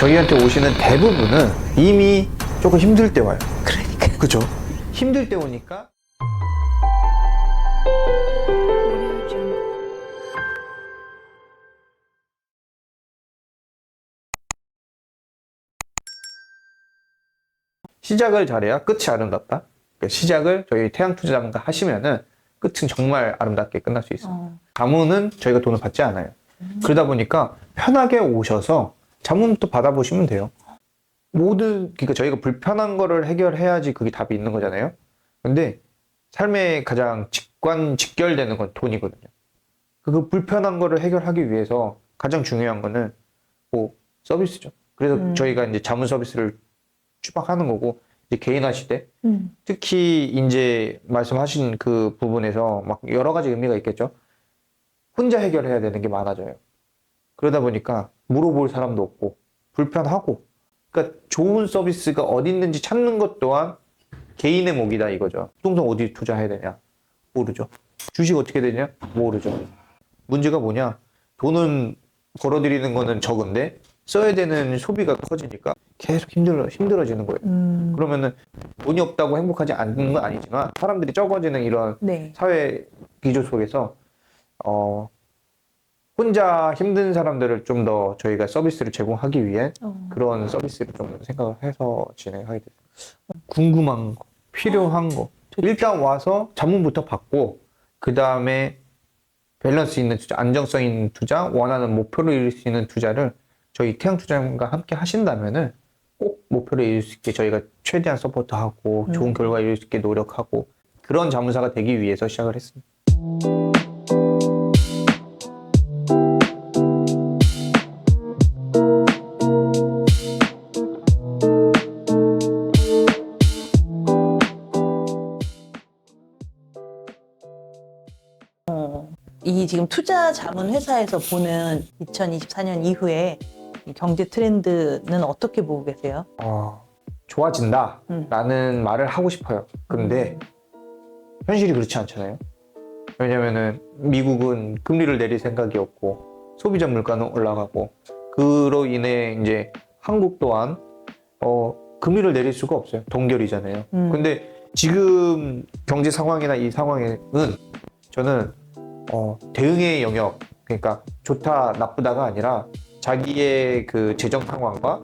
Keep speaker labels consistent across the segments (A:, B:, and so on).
A: 저희한테 오시는 대부분은 이미 조금 힘들 때 와요.
B: 그러니까.
A: 그죠? 힘들 때 오니까. 시작을 잘해야 끝이 아름답다. 그러니까 시작을 저희 태양투자자분과 하시면은 끝은 정말 아름답게 끝날 수 있어요. 자문은 저희가 돈을 받지 않아요. 그러다 보니까 편하게 오셔서 자문부터 받아보시면 돼요. 그러니까 저희가 불편한 거를 해결해야지 그게 답이 있는 거잖아요. 근데 삶에 가장 직결되는 건 돈이거든요. 그 불편한 거를 해결하기 위해서 가장 중요한 거는 뭐 서비스죠. 그래서 저희가 이제 자문 서비스를 추방하는 거고, 이제 개인 하실 때 특히 이제 말씀하신 그 부분에서 막 여러 가지 의미가 있겠죠. 혼자 해결해야 되는 게 많아져요. 그러다 보니까 물어볼 사람도 없고 불편하고, 그러니까 좋은 서비스가 어디 있는지 찾는 것 또한 개인의 몫이다 이거죠. 부동산 어디 투자해야 되냐? 모르죠. 주식 어떻게 되냐? 모르죠. 문제가 뭐냐? 돈은 벌어들이는 거는 적은데 써야 되는 소비가 커지니까 계속 힘들어지는 거예요. 그러면은 돈이 없다고 행복하지 않는 건 아니지만 사람들이 적어지는 이런 사회 기조 속에서 혼자 힘든 사람들을 좀 더 저희가 서비스를 제공하기 위해 그런 서비스를 좀 생각을 해서 진행하게 됐어요. 궁금한 거, 필요한 거 일단 와서 자문부터 받고, 그 다음에 밸런스 있는 투자, 안정성 있는 투자, 원하는 목표를 이룰 수 있는 투자를 저희 태양투자과 함께 하신다면은 꼭 목표를 이룰 수 있게 저희가 최대한 서포트하고 좋은 결과 이룰 수 있게 노력하고, 그런 자문사가 되기 위해서 시작을 했습니다.
B: 이 지금 투자 자문 회사에서 보는 2024년 이후에 이 경제 트렌드는 어떻게 보고 계세요?
A: 좋아진다 라는 말을 하고 싶어요. 근데 현실이 그렇지 않잖아요. 왜냐면은 미국은 금리를 내릴 생각이 없고 소비자 물가는 올라가고, 그로 인해 이제 한국 또한 금리를 내릴 수가 없어요. 동결이잖아요. 근데 지금 경제 상황이나 이 상황에는 저는 대응의 영역, 그러니까 좋다 나쁘다가 아니라 자기의 그 재정 상황과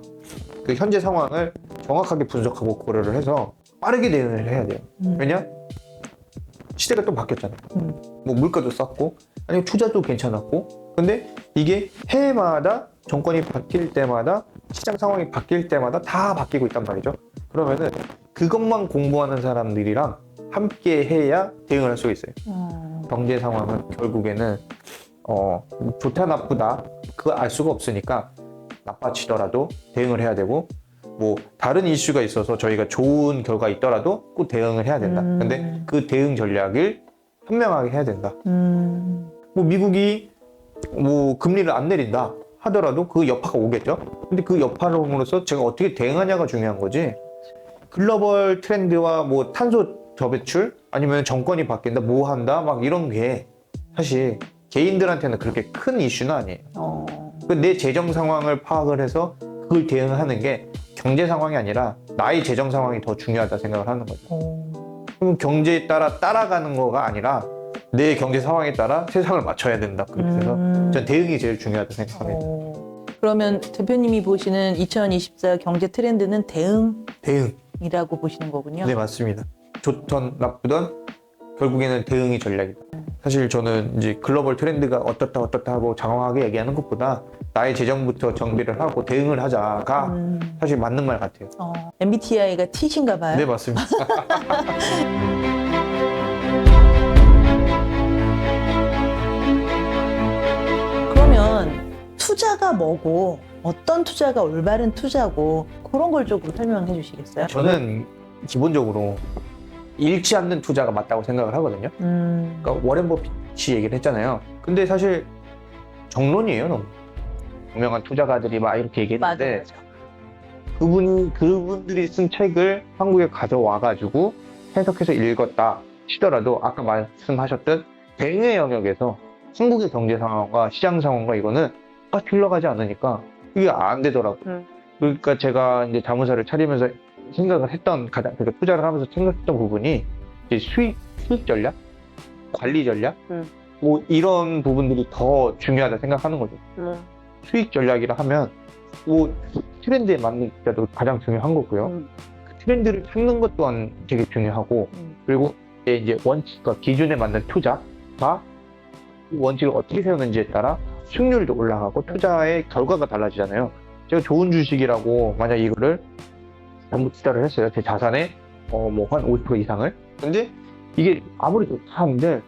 A: 그 현재 상황을 정확하게 분석하고 고려를 해서 빠르게 대응을 해야 돼요. 왜냐? 시대가 또 바뀌었잖아요. 뭐 물가도 쌌고, 아니면 투자도 괜찮았고, 근데 이게 해마다 정권이 바뀔 때마다 시장 상황이 바뀔 때마다 다 바뀌고 있단 말이죠. 그러면은 그것만 공부하는 사람들이랑 함께 해야 대응을 할 수가 있어요. 경제 상황은 결국에는 좋다 나쁘다 그거 알 수가 없으니까 나빠지더라도 대응을 해야 되고, 뭐 다른 이슈가 있어서 저희가 좋은 결과 있더라도 꼭 대응을 해야 된다. 근데 그 대응 전략을 현명하게 해야 된다. 뭐 미국이 뭐 금리를 안 내린다 하더라도 그 여파가 오겠죠. 근데 그 여파로서 제가 어떻게 대응하냐가 중요한 거지. 글로벌 트렌드와 뭐 탄소 저배출 아니면 정권이 바뀐다 뭐 한다 막 이런 게 사실 개인들한테는 그렇게 큰 이슈는 아니에요. 내 재정 상황을 파악을 해서 그걸 대응하는 게 경제 상황이 아니라 나의 재정 상황이 더 중요하다 생각을 하는 거죠. 그럼 경제에 따라 따라가는 거가 아니라 내 경제 상황에 따라 세상을 맞춰야 된다. 그렇게 해서 전 대응이 제일 중요하다 생각합니다.
B: 그러면 대표님이 보시는 2024 경제 트렌드는
A: 대응.
B: 대응이라고 보시는 거군요.
A: 네, 맞습니다. 좋던 나쁘던 결국에는 대응이 전략이다. 사실 저는 이제 글로벌 트렌드가 어떻다 하고 장황하게 얘기하는 것보다 나의 재정부터 정비를 하고 대응을 하자가 사실 맞는 말 같아요.
B: MBTI가 T신가 봐요?
A: 네, 맞습니다.
B: 그러면 투자가 뭐고 어떤 투자가 올바른 투자고 그런 걸 조금 설명해 주시겠어요?
A: 저는 기본적으로 잃지 않는 투자가 맞다고 생각을 하거든요. 그러니까 워렌 버핏이 얘기를 했잖아요. 근데 사실 정론이에요, 너무. 유명한 투자가들이 막 이렇게 얘기했는데, 그분들이 쓴 책을 한국에 가져와가지고 해석해서 읽었다 치더라도 아까 말씀하셨던 대응의 영역에서 한국의 경제 상황과 시장 상황과 이거는 흘러가지 않으니까 이게 안 되더라고요. 그러니까 제가 이제 자문사를 차리면서 생각을 했던 그러니까 투자를 하면서 생각했던 부분이 이제 수익 전략, 관리 전략, 뭐 이런 부분들이 더 중요하다 생각하는 거죠. 수익 전략이라 하면 뭐 트렌드에 맞는 투자도 가장 중요한 거고요. 그 트렌드를 찾는 것 또한 되게 중요하고 그리고 이제 원칙과 기준에 맞는 투자가 원칙을 어떻게 세우는지에 따라 수익률도 올라가고 투자의 결과가 달라지잖아요. 제가 좋은 주식이라고 만약 이거를 전부 투자를 했어요. 제 자산의 뭐 한 50% 이상을. 근데 이게 아무리 좋다 하는데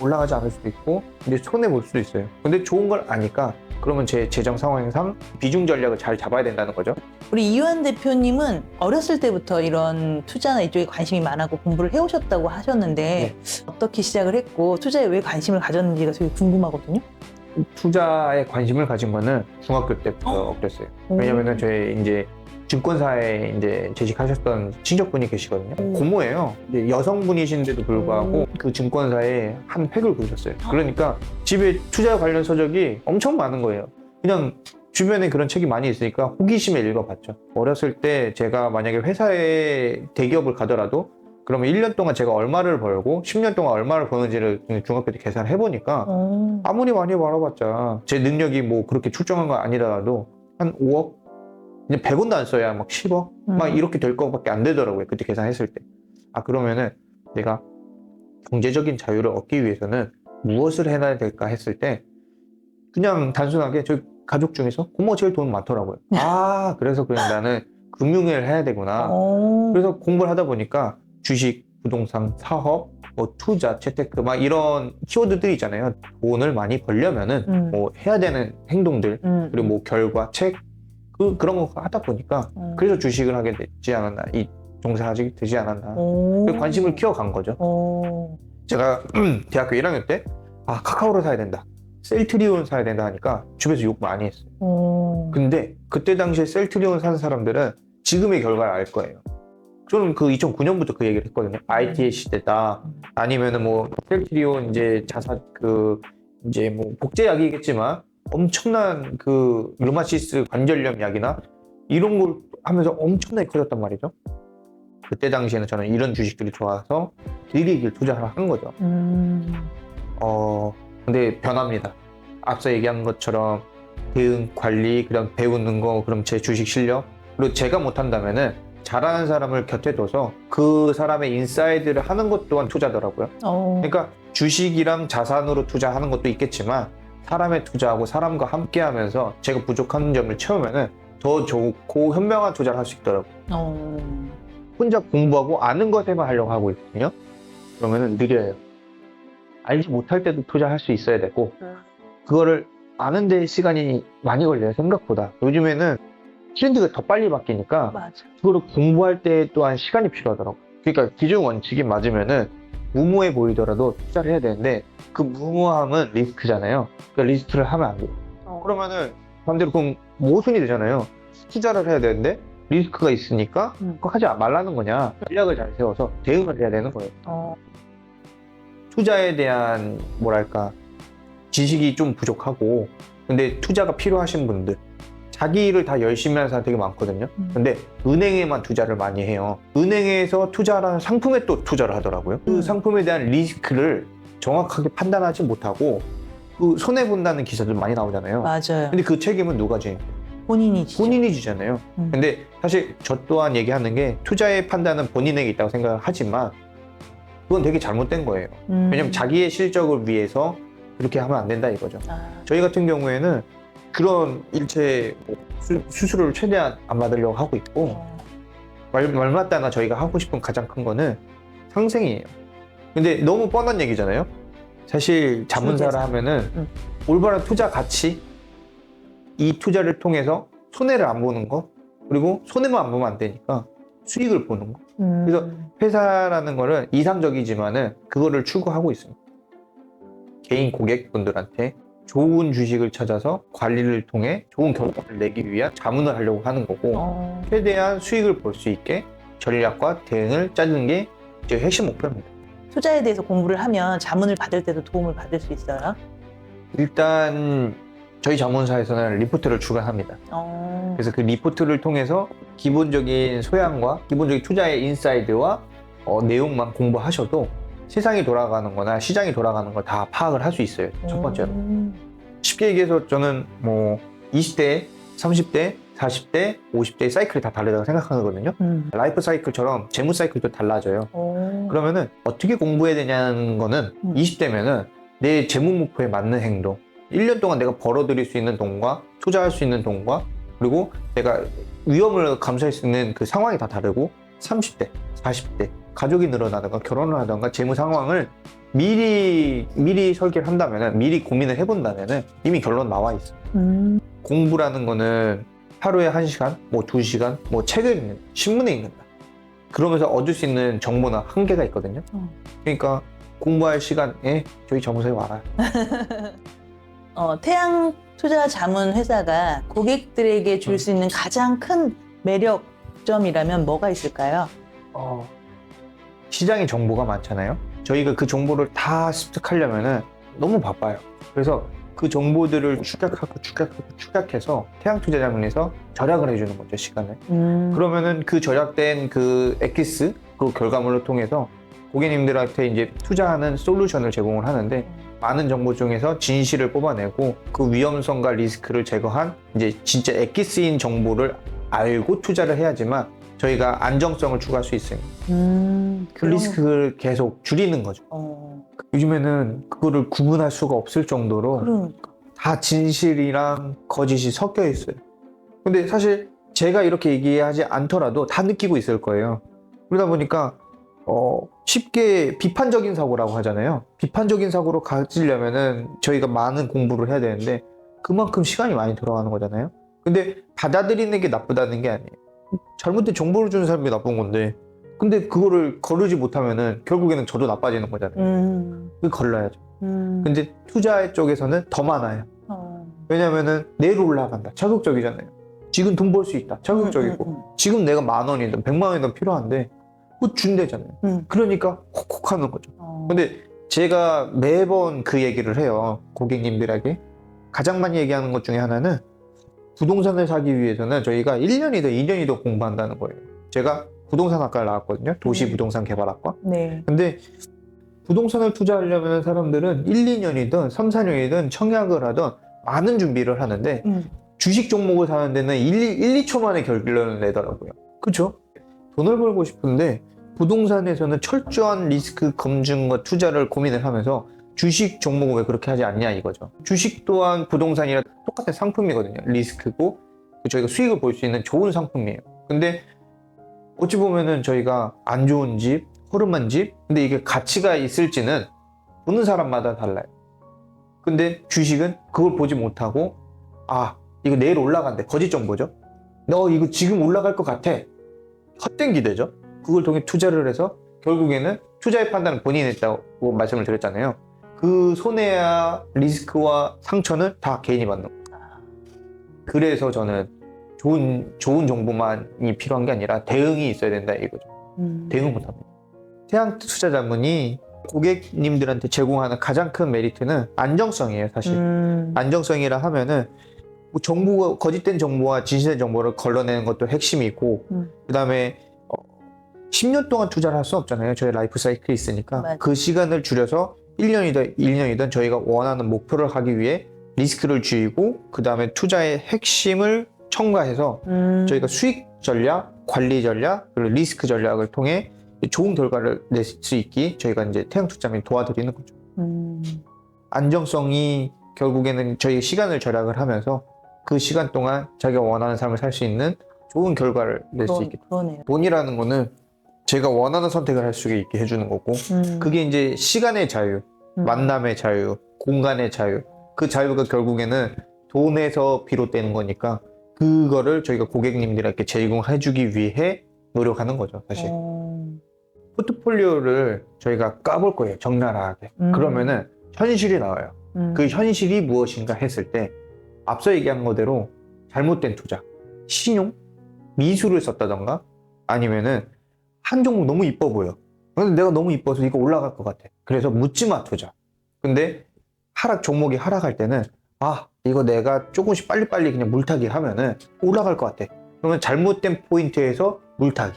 A: 올라가지 않을 수도 있고 근데 손해 볼 수도 있어요. 근데 좋은 걸 아니까 그러면 제 재정 상황상 비중 전략을 잘 잡아야 된다는 거죠.
B: 우리 이완 대표님은 어렸을 때부터 이런 투자나 이쪽에 관심이 많았고 공부를 해오셨다고 하셨는데 어떻게 시작을 했고 투자에 왜 관심을 가졌는지가 되게 궁금하거든요.
A: 투자에 관심을 가진 거는 중학교 때부터 그랬어요. 왜냐면은 저희 이제 증권사에 이제 재직하셨던 친척분이 계시거든요. 고모예요. 이제 여성분이신데도 불구하고 그 증권사에 한 획을 그으셨어요. 그러니까 집에 투자 관련 서적이 엄청 많은 거예요. 그냥 주변에 그런 책이 많이 있으니까 호기심에 읽어봤죠. 어렸을 때 제가 만약에 회사에 대기업을 가더라도 그러면 1년 동안 제가 얼마를 벌고 10년 동안 얼마를 버는지를 중학교 때 계산을 해보니까 아무리 많이 벌어봤자 제 능력이 뭐 그렇게 출중한 건 아니더라도 한 5억? 이제 100원도 안 써야 막 10억? 막 이렇게 될 거밖에 안 되더라고요. 그때 계산했을 때. 아, 그러면은 내가 경제적인 자유를 얻기 위해서는 무엇을 해야 될까 했을 때 그냥 단순하게 저희 가족 중에서 고모가 제일 돈 많더라고요. 아, 그래서 그냥 나는 금융을 해야 되구나. 그래서 공부를 하다 보니까 주식, 부동산, 사업, 뭐 투자, 재테크 막 이런 키워드들이 있잖아요. 돈을 많이 벌려면은 뭐 해야 되는 행동들 그리고 뭐 결과, 책 그런 거 하다 보니까 그래서 주식을 하게 되지 않았나, 이 종사하게 되지 않았나. 그래서 관심을 키워간 거죠. 제가 대학교 1학년 때 카카오를 사야 된다, 셀트리온 사야 된다 하니까 주변에서 욕 많이 했어요. 근데 그때 당시에 셀트리온 사는 사람들은 지금의 결과를 알 거예요. 저는 그 2009년부터 그 얘기를 했거든요. IT의 시대다. 아니면은 뭐 셀트리온 이제 이제 뭐 복제약이겠지만 엄청난 그 류마티스 관절염 약이나 이런 걸 하면서 엄청나게 커졌단 말이죠. 그때 당시에는 저는 이런 주식들이 좋아서 들이길 투자를 한 거죠. 근데 변합니다. 앞서 얘기한 것처럼 대응, 관리, 그다음 배우는 거, 그럼 제 주식 실력, 그리고 제가 못한다면은 잘하는 사람을 곁에 둬서 그 사람의 인사이드를 하는 것 또한 투자더라고요. 그러니까 주식이랑 자산으로 투자하는 것도 있겠지만 사람에 투자하고 사람과 함께 하면서 제가 부족한 점을 채우면은 더 좋고 현명한 투자를 할 수 있더라고요. 혼자 공부하고 아는 것에만 하려고 하고 있거든요. 그러면은 느려요. 알지 못할 때도 투자할 수 있어야 되고 그거를 아는 데 시간이 많이 걸려요. 생각보다. 요즘에는 트렌드가 더 빨리 바뀌니까
B: 맞아.
A: 그거를 공부할 때 또한 시간이 필요하더라고요. 그러니까 기준 원칙이 맞으면은 무모해 보이더라도 투자를 해야 되는데 그 무모함은 리스크잖아요. 그러니까 리스크를 하면 안 돼요. 그러면은 반대로 그럼 모순이 되잖아요. 투자를 해야 되는데 리스크가 있으니까 그거 하지 말라는 거냐. 전략을 잘 세워서 대응을 해야 되는 거예요. 투자에 대한 뭐랄까 지식이 좀 부족하고 근데 투자가 필요하신 분들 자기 일을 다 열심히 하는 사람 되게 많거든요. 근데 은행에만 투자를 많이 해요. 은행에서 투자라는 상품에 또 투자를 하더라고요. 그 상품에 대한 리스크를 정확하게 판단하지 못하고 그 손해본다는 기사들 많이 나오잖아요.
B: 맞아요.
A: 근데 그 책임은 누가 지는 거예요?
B: 본인이 지죠.
A: 본인이 지잖아요. 근데 사실 저 또한 얘기하는 게 투자의 판단은 본인에게 있다고 생각을 하지만 그건 되게 잘못된 거예요. 왜냐면 자기의 실적을 위해서 그렇게 하면 안 된다 이거죠. 저희 같은 경우에는 그런 일체 수수료를 최대한 안 받으려고 하고 있고 말마따나 저희가 하고 싶은 가장 큰 거는 상생이에요. 근데 너무 뻔한 얘기잖아요. 사실 자문사를 하면은 올바른 투자 가치, 이 투자를 통해서 손해를 안 보는 거, 그리고 손해만 안 보면 안 되니까 수익을 보는 거. 그래서 회사라는 거는 이상적이지만은 그거를 추구하고 있습니다. 개인 고객분들한테 좋은 주식을 찾아서 관리를 통해 좋은 결과를 내기 위한 자문을 하려고 하는 거고 최대한 수익을 볼 수 있게 전략과 대응을 짜는 게 제 핵심 목표입니다.
B: 투자에 대해서 공부를 하면 자문을 받을 때도 도움을 받을 수 있어요?
A: 일단 저희 자문사에서는 리포트를 주관합니다. 그래서 그 리포트를 통해서 기본적인 소양과 기본적인 투자의 인사이드와 내용만 공부하셔도 세상이 돌아가는 거나 시장이 돌아가는 걸 다 파악을 할 수 있어요. 첫 번째로. 쉽게 얘기해서 저는 뭐 20대, 30대, 40대, 50대의 사이클이 다 다르다고 생각하거든요. 라이프 사이클처럼 재무 사이클도 달라져요. 그러면은 어떻게 공부해야 되냐는 거는 20대면은 내 재무 목표에 맞는 행동, 1년 동안 내가 벌어들일 수 있는 돈과 투자할 수 있는 돈과 그리고 내가 위험을 감수할 수 있는 그 상황이 다 다르고 30대, 40대 가족이 늘어나든가 결혼을 하든가 재무 상황을 미리 설계를 한다면은 미리 고민을 해본다면은 이미 결론 나와 있어요. 공부라는 거는 하루에 1시간, 뭐 2시간, 뭐 책을 읽는, 신문을 읽는다. 그러면서 얻을 수 있는 정보나 한계가 있거든요. 그러니까 공부할 시간에 저희 자문사에 와라.
B: 태양 투자 자문 회사가 고객들에게 줄 수 있는 가장 큰 매력점이라면 뭐가 있을까요?
A: 시장에 정보가 많잖아요. 저희가 그 정보를 다 습득하려면은 너무 바빠요. 그래서 그 정보들을 축약해서 태양투자자문에서 절약을 해주는 거죠, 시간을. 그러면은 그 절약된 그 엑기스, 그 결과물을 통해서 고객님들한테 이제 투자하는 솔루션을 제공을 하는데 많은 정보 중에서 진실을 뽑아내고 그 위험성과 리스크를 제거한 이제 진짜 엑기스인 정보를 알고 투자를 해야지만 저희가 안정성을 추구할 수 있어요. 그 리스크를 계속 줄이는 거죠. 요즘에는 그거를 구분할 수가 없을 정도로
B: 그러니까.
A: 다 진실이랑 거짓이 섞여 있어요. 근데 사실 제가 이렇게 얘기하지 않더라도 다 느끼고 있을 거예요. 그러다 보니까 쉽게 비판적인 사고라고 하잖아요. 비판적인 사고로 가지려면은 저희가 많은 공부를 해야 되는데 그만큼 시간이 많이 들어가는 거잖아요. 근데 받아들이는 게 나쁘다는 게 아니에요. 잘못된 정보를 주는 사람이 나쁜 건데 근데 그거를 거르지 못하면은 결국에는 저도 나빠지는 거잖아요. 그걸 걸러야죠. 근데 투자 쪽에서는 더 많아요. 왜냐면은 내일 올라간다. 자극적이잖아요. 지금 돈 벌 수 있다. 자극적이고 지금 내가 10,000원이든 1,000,000원이든 필요한데 뭐 준대잖아요. 그러니까 콕콕 하는 거죠. 근데 제가 매번 그 얘기를 해요. 고객님들에게. 가장 많이 얘기하는 것 중에 하나는 부동산을 사기 위해서는 저희가 1년이든 2년이든 공부한다는 거예요. 제가 부동산학과를 나왔거든요. 도시부동산개발학과.
B: 네.
A: 근데 부동산을 투자하려면 사람들은 1, 2년이든 3, 4년이든 청약을 하든 많은 준비를 하는데 주식 종목을 사는 데는 1, 2초 만에 결론을 내더라고요. 그렇죠? 돈을 벌고 싶은데 부동산에서는 철저한 리스크 검증과 투자를 고민을 하면서 주식 종목은 왜 그렇게 하지 않냐 이거죠. 주식 또한 부동산이랑 똑같은 상품이거든요. 리스크고 저희가 수익을 볼 수 있는 좋은 상품이에요. 근데 어찌 보면은 저희가 안 좋은 집, 허름한 집, 근데 이게 가치가 있을지는 보는 사람마다 달라요. 근데 주식은 그걸 보지 못하고 이거 내일 올라간대. 거짓 정보죠. 너 이거 지금 올라갈 것 같아. 헛된 기대죠. 그걸 통해 투자를 해서 결국에는 투자의 판단은 본인이 했다고 말씀을 드렸잖아요. 그 손해와 리스크와 상처는 다 개인이 받는 거예요. 그래서 저는 좋은 정보만이 필요한 게 아니라 대응이 있어야 된다 이거죠. 대응을 못합니다. 태양투자자문이 고객님들한테 제공하는 가장 큰 메리트는 안정성이에요, 사실. 안정성이라 하면은 뭐 정보가 거짓된 정보와 진실된 정보를 걸러내는 것도 핵심이고, 그 다음에 10년 동안 투자를 할 수 없잖아요. 저희 라이프 사이클이 있으니까.
B: 맞아.
A: 그 시간을 줄여서 1년이든 1년이든 저희가 원하는 목표를 하기 위해 리스크를 줄이고 그 다음에 투자의 핵심을 첨가해서 저희가 수익 전략, 관리 전략, 그리고 리스크 전략을 통해 좋은 결과를 낼 수 있기 저희가 이제 태양투자문이 도와드리는 거죠. 안정성이 결국에는 저희 시간을 절약을 하면서 그 시간 동안 자기가 원하는 삶을 살 수 있는 좋은 결과를 낼 수 있게.
B: 그러네요.
A: 돈이라는 거는 제가 원하는 선택을 할 수 있게 해주는 거고 그게 이제 시간의 자유, 만남의 자유, 공간의 자유, 그 자유가 결국에는 돈에서 비롯되는 거니까 그거를 저희가 고객님들에게 제공해주기 위해 노력하는 거죠, 사실. 포트폴리오를 저희가 까볼 거예요, 적나라하게. 그러면은 현실이 나와요. 그 현실이 무엇인가 했을 때 앞서 얘기한 거대로 잘못된 투자, 신용, 미수를 썼다던가 아니면은 한 종목 너무 이뻐 보여. 근데 내가 너무 이뻐서 이거 올라갈 것 같아. 그래서 묻지마 투자. 근데 종목이 하락할 때는 아, 이거 내가 조금씩 빨리빨리 그냥 물타기 하면은 올라갈 것 같아. 그러면 잘못된 포인트에서 물타기.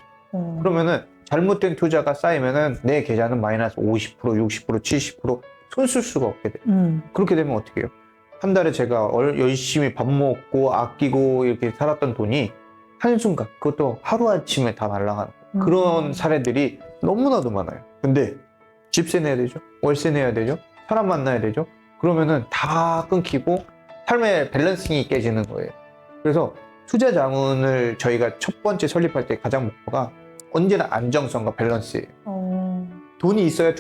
A: 그러면은 잘못된 투자가 쌓이면은 내 계좌는 마이너스 50%, 60%, 70% 손 쓸 수가 없게 돼. 그렇게 되면 어떻게 해요? 한 달에 제가 열심히 밥 먹고 아끼고 이렇게 살았던 돈이 한순간, 그것도 하루아침에 다 날아가는 거예요. 그런 사례들이 너무나도 많아요. 근데 집세 내야 되죠. 월세 내야 되죠. 사람 만나야 되죠. 그러면은 다 끊기고 삶의 밸런싱이 깨지는 거예요. 그래서 투자 자문을 저희가 첫 번째 설립할 때 가장 목표가 언제나 안정성과 밸런스예요. 돈이 있어야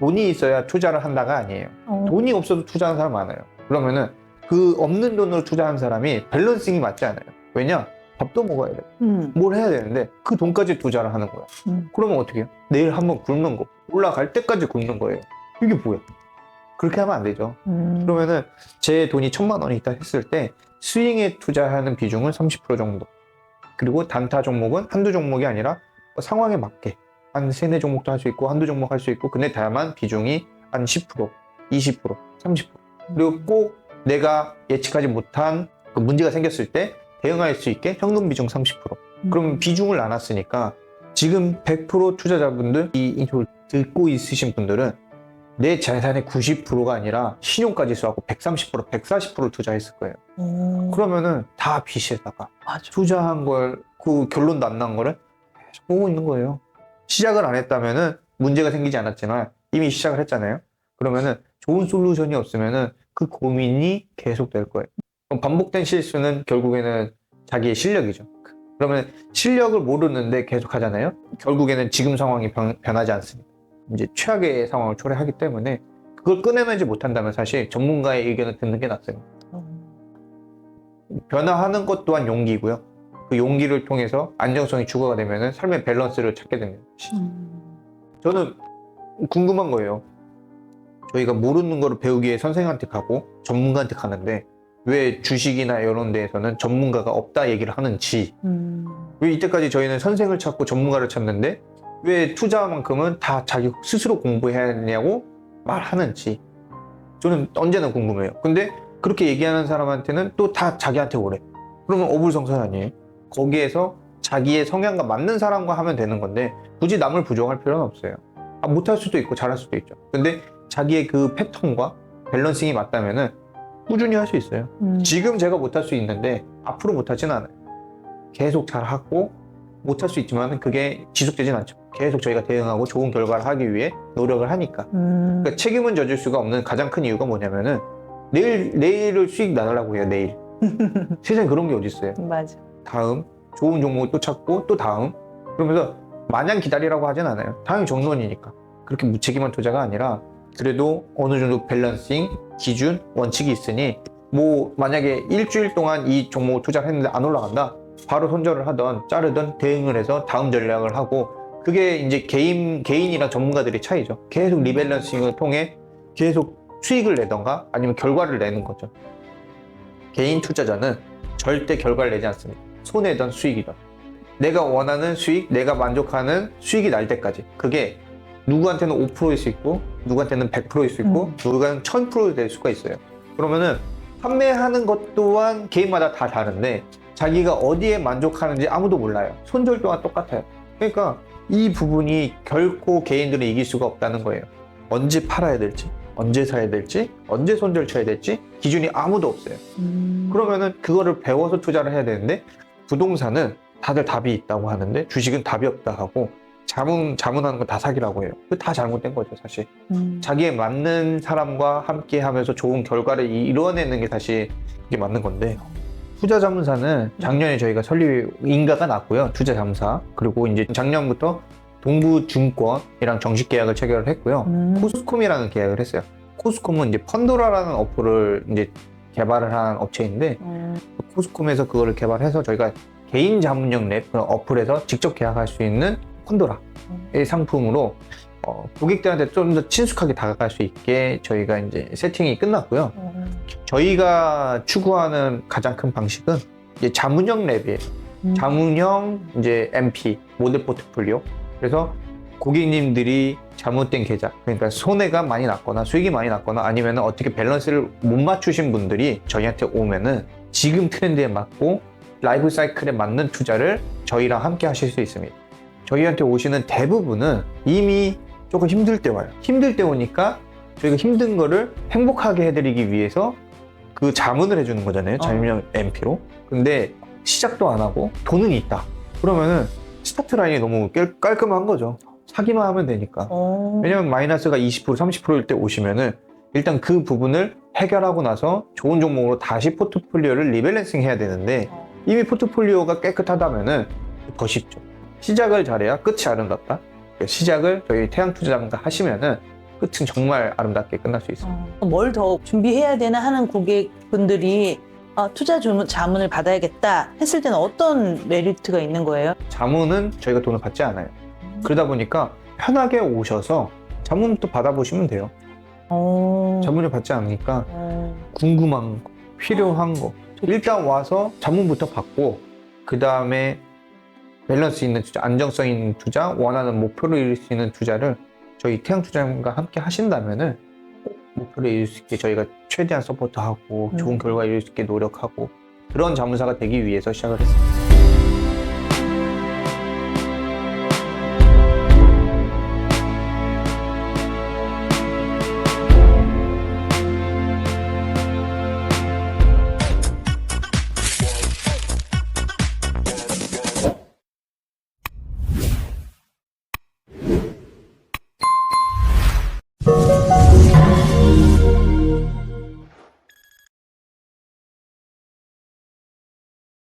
A: 돈이 있어야 투자를 한다가 아니에요. 돈이 없어도 투자하는 사람 많아요. 그러면은 그 없는 돈으로 투자하는 사람이 밸런싱이 맞지 않아요. 왜냐? 밥도 먹어야 돼. 뭘 해야 되는데 그 돈까지 투자를 하는 거야. 그러면 어떻게 해요? 내일 한번 굶는 거. 올라갈 때까지 굶는 거예요. 이게 뭐야? 그렇게 하면 안 되죠. 그러면은 제 돈이 1,000만 원이 있다 했을 때 스윙에 투자하는 비중은 30% 정도. 그리고 단타 종목은 한두 종목이 아니라 상황에 맞게 한 3, 4 종목도 할 수 있고 한두 종목 할 수 있고, 근데 다만 비중이 한 10%, 20%, 30%. 그리고 꼭 내가 예측하지 못한 그 문제가 생겼을 때 대응할 수 있게 현금 비중 30%. 그럼 비중을 나눴으니까 지금 100% 투자자분들, 이 인터뷰를 듣고 있으신 분들은 내 재산의 90%가 아니라 신용까지 써갖고 130%, 140%를 투자했을 거예요. 그러면은 다 빚에다가
B: 맞아.
A: 투자한 걸, 그 결론도 안 난 거를 계속 보고 있는 거예요. 시작을 안 했다면은 문제가 생기지 않았지만 이미 시작을 했잖아요. 그러면은 좋은 솔루션이 없으면은 그 고민이 계속될 거예요. 그럼 반복된 실수는 결국에는 자기의 실력이죠. 그러면 실력을 모르는데 계속 하잖아요. 결국에는 지금 상황이 변하지 않습니다. 이제 최악의 상황을 초래하기 때문에 그걸 꺼내내지 못한다면 사실 전문가의 의견을 듣는 게 낫습니다. 변화하는 것 또한 용기고요. 그 용기를 통해서 안정성이 추가가 되면 삶의 밸런스를 찾게 됩니다. 저는 궁금한 거예요. 저희가 모르는 거를 배우기 위해 선생한테 가고 전문가한테 가는데 왜 주식이나 이런 데에서는 전문가가 없다 얘기를 하는지, 왜 이때까지 저희는 선생을 찾고 전문가를 찾는데 왜 투자만큼은 다 자기 스스로 공부해야 하냐고 말하는지 저는 언제나 궁금해요. 근데 그렇게 얘기하는 사람한테는 또 다 자기한테 오래. 그러면 어불성설 아니에요? 거기에서 자기의 성향과 맞는 사람과 하면 되는 건데 굳이 남을 부정할 필요는 없어요. 못할 수도 있고 잘할 수도 있죠. 근데 자기의 그 패턴과 밸런싱이 맞다면은 꾸준히 할 수 있어요. 지금 제가 못할 수 있는데 앞으로 못하진 않아요. 계속 잘하고 못할 수 있지만 그게 지속되진 않죠. 계속 저희가 대응하고 좋은 결과를 하기 위해 노력을 하니까. 그러니까 책임은 져줄 수가 없는 가장 큰 이유가 뭐냐면은 내일을 수익 나달라고 해요. 내일. 세상에 그런 게 어디 있어요.
B: 맞아.
A: 다음 좋은 종목을 또 찾고 또 다음, 그러면서 마냥 기다리라고 하진 않아요. 당연히 정론이니까. 그렇게 무책임한 투자가 아니라 그래도 어느 정도 밸런싱, 기준, 원칙이 있으니 뭐 만약에 일주일 동안 이 종목을 투자를 했는데 안 올라간다, 바로 손절을 하던 자르던 대응을 해서 다음 전략을 하고, 그게 이제 개인이랑 전문가들의 차이죠. 계속 리밸런싱을 통해 계속 수익을 내던가 아니면 결과를 내는 거죠. 개인 투자자는 절대 결과를 내지 않습니다. 손해든 수익이든 내가 원하는 수익, 내가 만족하는 수익이 날 때까지. 그게 누구한테는 5%일 수 있고 누구한테는 100%일 수 있고 누구한테는 1000% 될 수가 있어요. 그러면은 판매하는 것 또한 개인마다 다 다른데 자기가 어디에 만족하는지 아무도 몰라요. 손절 또한 똑같아요. 그러니까 이 부분이 결코 개인들은 이길 수가 없다는 거예요. 언제 팔아야 될지, 언제 사야 될지, 언제 손절 쳐야 될지 기준이 아무도 없어요. 그러면은 그거를 배워서 투자를 해야 되는데, 부동산은 다들 답이 있다고 하는데 주식은 답이 없다 하고 자문하는 건 다 사기라고 해요. 그거 다 잘못된 거죠, 사실. 자기에 맞는 사람과 함께 하면서 좋은 결과를 이루어내는 게 사실 이게 맞는 건데, 투자자문사는 작년에 저희가 인가가 났고요. 투자자문사. 그리고 이제 작년부터 동부증권이랑 정식 계약을 체결을 했고요. 코스콤이라는 계약을 했어요. 코스콤은 이제 펀도라라는 어플을 이제 개발을 한 업체인데, 코스콤에서 그거를 개발해서 저희가 개인 자문형 랩 어플에서 직접 계약할 수 있는 펀도라의 상품으로 고객들한테 좀 더 친숙하게 다가갈 수 있게 저희가 이제 세팅이 끝났고요. 저희가 추구하는 가장 큰 방식은 이제 자문형 랩이에요. 자문형 이제 MP 모델 포트폴리오. 그래서 고객님들이 잘못된 계좌, 그러니까 손해가 많이 났거나 수익이 많이 났거나 아니면 어떻게 밸런스를 못 맞추신 분들이 저희한테 오면은 지금 트렌드에 맞고 라이프 사이클에 맞는 투자를 저희랑 함께 하실 수 있습니다. 저희한테 오시는 대부분은 이미 조금 힘들 때 와요. 힘들 때 오니까 저희가 힘든 거를 행복하게 해드리기 위해서 그 자문을 해주는 거잖아요. 자율형 MP로. 근데 시작도 안 하고 돈은 있다. 그러면은 스타트 라인이 너무 깔끔한 거죠. 사기만 하면 되니까. 왜냐면 마이너스가 20%, 30%일 때 오시면은 일단 그 부분을 해결하고 나서 좋은 종목으로 다시 포트폴리오를 리밸런싱 해야 되는데 이미 포트폴리오가 깨끗하다면은 더 쉽죠. 시작을 잘해야 끝이 아름답다. 시작을 저희 태양투자장과 하시면은 끝은 정말 아름답게 끝날 수 있습니다.
B: 뭘 더 준비해야 되나 하는 고객분들이 투자 자문을 받아야겠다 했을 때는 어떤 메리트가 있는 거예요?
A: 자문은 저희가 돈을 받지 않아요. 그러다 보니까 편하게 오셔서 자문부터 받아보시면 돼요. 자문을 받지 않으니까 궁금한 거, 필요한 거 일단 와서 자문부터 받고 그 다음에 밸런스 있는 투자, 안정성 있는 투자, 원하는 목표를 이룰 수 있는 투자를 저희 태양투자과 함께 하신다면은 꼭 목표를 이룰 수 있게 저희가 최대한 서포트하고 좋은 결과 이룰 수 있게 노력하고 그런 자문사가 되기 위해서 시작을 했습니다.